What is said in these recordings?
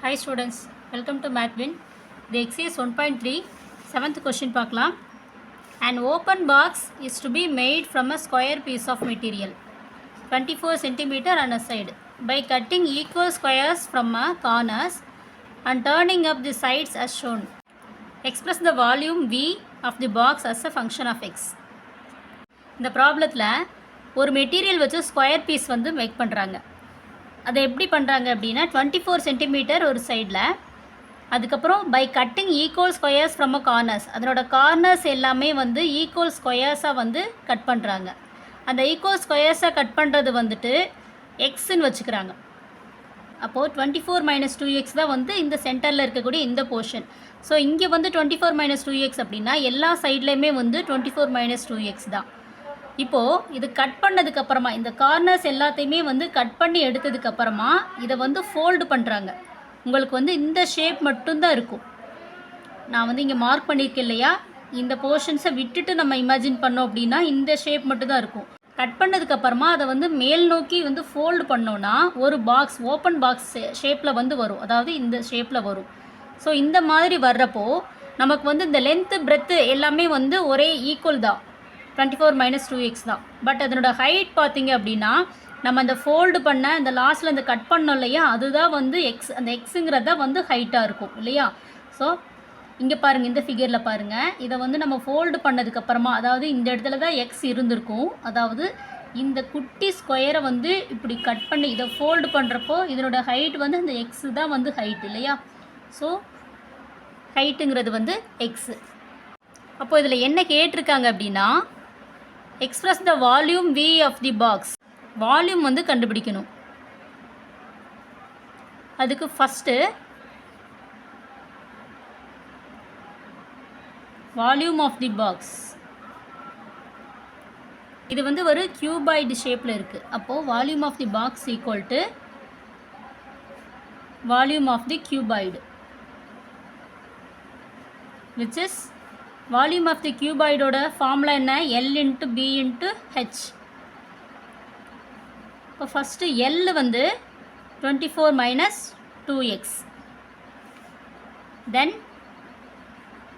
Hi students, welcome to MathWin. The exercise 1.3, 7th question பார்க்கலாம். An open box is to be made from a square piece of material, 24 cm on a side, by cutting equal squares from a corners and turning up the sides as shown. Express the volume V of the box as a function of x. இந்த ப்ராப்ளத்தில் ஒரு material வச்சு square piece வந்து make பண்ணுறாங்க. அதை எப்படி பண்ணுறாங்க அப்படின்னா 24 சென்டிமீட்டர் ஒரு சைடில், அதுக்கப்புறம் by cutting equal squares from a corners, அதனோட கார்னர்ஸ் எல்லாமே வந்து ஈக்குவல் ஸ்கொயர்ஸாக வந்து கட் பண்ணுறாங்க. அந்த ஈக்குவல் ஸ்கொயர்ஸாக கட் பண்ணுறது வந்துட்டு எக்ஸ்ன்னு வச்சுக்கிறாங்க. அப்போது 24 - 2x தான் வந்து இந்த சென்டரில் இருக்கக்கூடிய இந்த போர்ஷன். ஸோ இங்கே வந்து 24 - 2x அப்படின்னா எல்லா சைட்லேயுமே வந்து 24 - 2x தான். இப்போது இது கட் பண்ணதுக்கப்புறமா இந்த கார்னர்ஸ் எல்லாத்தையுமே வந்து கட் பண்ணி எடுத்ததுக்கப்புறமா இதை வந்து ஃபோல்டு பண்ணுறாங்க. உங்களுக்கு வந்து இந்த ஷேப் மட்டும்தான் இருக்கும். நான் வந்து இங்கே மார்க் பண்ணியிருக்கேன் இல்லையா, இந்த போர்ஷன்ஸை விட்டுட்டு நம்ம இமேஜின் பண்ணோம் அப்படின்னா இந்த ஷேப் மட்டும்தான் இருக்கும். கட் பண்ணதுக்கப்புறமா அதை வந்து மேல் நோக்கி வந்து ஃபோல்டு பண்ணோன்னா ஒரு பாக்ஸ், ஓப்பன் பாக்ஸ் ஷேப்பில் வந்து வரும், அதாவது இந்த ஷேப்பில் வரும். ஸோ இந்த மாதிரி வர்றப்போ நமக்கு வந்து இந்த லென்த்து பிரெத்து எல்லாமே வந்து ஒரே ஈக்குவல் தான், 24 - 2x தான். பட் அதனோட ஹைட் பார்த்திங்க அப்படின்னா நம்ம அந்த ஃபோல்டு பண்ண அந்த லாஸ்ட்டில் அந்த கட் பண்ணோம் இல்லையா, அதுதான் வந்து எக்ஸ், அந்த எக்ஸுங்கிறது தான் வந்து ஹைட்டாக இருக்கும் இல்லையா. ஸோ இங்கே பாருங்கள், இந்த ஃபிகரில் பாருங்கள், இதை வந்து நம்ம ஃபோல்டு பண்ணதுக்கப்புறமா, அதாவது இந்த இடத்துல தான் எக்ஸ் இருந்திருக்கும், அதாவது இந்த குட்டி ஸ்கொயரை வந்து இப்படி கட் பண்ணி இதை ஃபோல்டு பண்ணுறப்போ இதனோட ஹைட் வந்து அந்த எக்ஸு தான் வந்து ஹைட் இல்லையா. ஸோ ஹைட்டுங்கிறது வந்து எக்ஸு. அப்போது இதில் என்ன கேட்டிருக்காங்க அப்படின்னா, express the volume V of the box. Volume வந்து கண்டுபிடிக்கணும். அதுக்கு first volume of the box, இது வந்து ஒரு கியூபாய்டு ஷேப்பில் இருக்குது. அப்போது volume of the box equal to volume of the cuboid, which is volume of the கியூபாய்டோட ஃபார்முலா என்ன, L × B × H. இப்போ ஃபஸ்ட்டு L வந்து 24 - 2x, தென்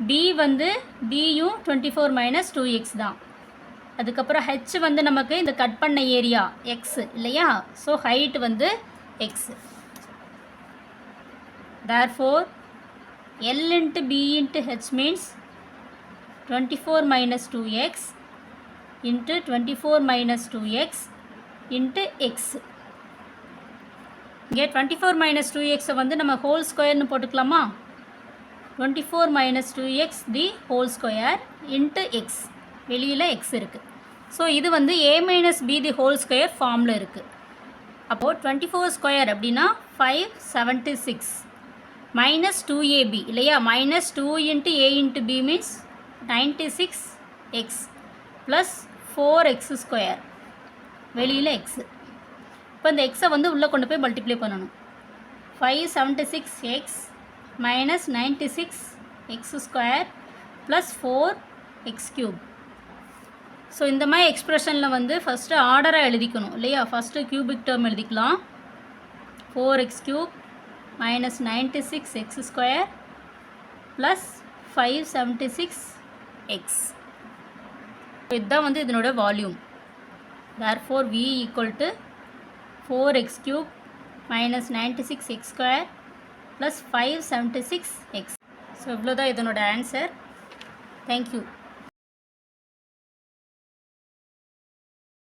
B வந்து Bயும் 24 - 2x தான். அதுக்கப்புறம் H வந்து நமக்கு இந்த கட் பண்ண ஏரியா x இல்லையா. ஸோ ஹைட் வந்து x. therefore L × B × H means 24 - 2x into 24 - 2x into x. இங்கே 24 - 2x வந்து நம்ம ஹோல் ஸ்கொயர்னு போட்டுக்கலாமா. 24 - 2x the whole square into X, வெளியில் எக்ஸ் இருக்குது. ஸோ இது வந்து a - b the whole square ஃபார்மில் இருக்குது. அப்போது 24 ஸ்கொயர் அப்படின்னா 576 minus 2ab இல்லையா, -2 × a × b means 96x plus 4x square, வெளியில் எக்ஸு. இப்போ இந்த எக்ஸை வந்து உள்ளே கொண்டு போய் மல்டிப்ளை பண்ணணும். 576x minus 96x square plus 4x³. So இந்த மாதிரி எக்ஸ்ப்ரெஷனில் வந்து ஃபஸ்ட்டு ஆர்டராக எழுதிக்கணும் இல்லையா. ஃபஸ்ட்டு கியூபிக் டேர்ம் எழுதிக்கலாம், 4x³ minus 96x square plus 576x. இதுதான் வந்து இதனோட volume. therefore V equal to 4x³ minus 96x square plus 576x. So இவ்வளோதான் இதனோட ஆன்சர். தேங்க்யூ.